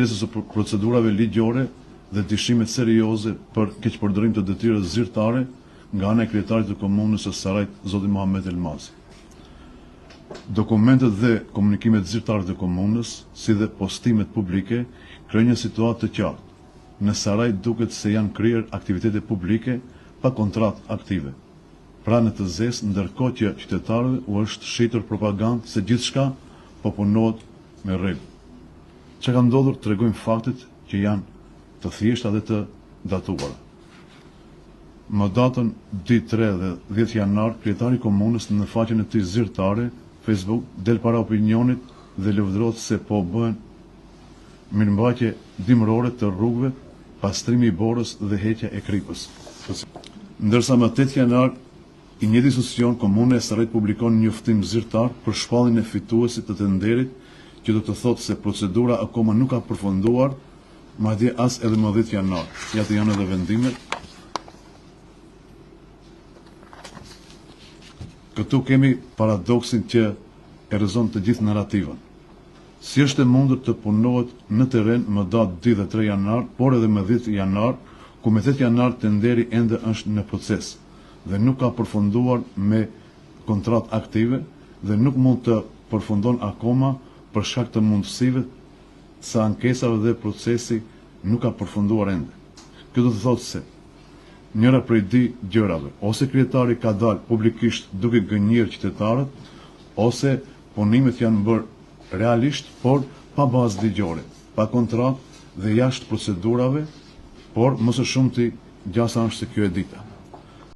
kërkesës së procedurave ligjore dhe dyshimet serioze për keqpërdorim të detyrës zyrtare nga ana e kryetarit të komunës së Sarajit, zoti Muhamet Elmazi. Dokumentet dhe komunikimet zyrtare të komunës, si dhe postimet publike, krijojnë një situatë të qartë. Në Saraj duket se janë kryer aktivitete publike pa kontratë aktive. Pra në të zezë, ndërkohë që qytetarëve u është shitur propagandë se gjithçka po punohet me rregull. Çka ka ndodhur tregojnë faktet që janë të thjeshta dhe të datuara. Më datën 2, 3 dhe 10 janar, kryetari i komunës në faqen e tij zyrtare Facebook del para opinionit dhe lëvdrohet se po bëhen mirëmbajtje dimërore të rrugëve, pastrimi i borës dhe heqja e kripës. Ndërsa më 8 janar, i një institucion, Komuna e Sarajit publikon një njoftim zyrtar për shpalljen e fituesit të tenderit, që do të thotë se procedura akoma nuk ka përfunduar, madje as edhe më 10 janar. Ja të janë edhe vendimet. Këtu kemi paradoksin që e rrezon të gjithë narrativën. Si është e mundur të punohet në terren më datë 2 dhe 3 janar, por edhe më 10 janar, ku me 8 janar tenderi ende është në proces dhe nuk ka përfunduar me kontratë aktive dhe nuk mund të përfundon akoma për shkak të mundësive së ankesave dhe procesi nuk ka përfunduar ende. Kjo do të thotë se njëra prej dy gjërave, ose kryetari ka dalë publikisht duke gënjur qytetarët, ose punimet janë bërë realisht, por pa bazë ligjore, pa kontratë dhe jashtë procedurave, por më së shumti gjasa është se kjo e dita.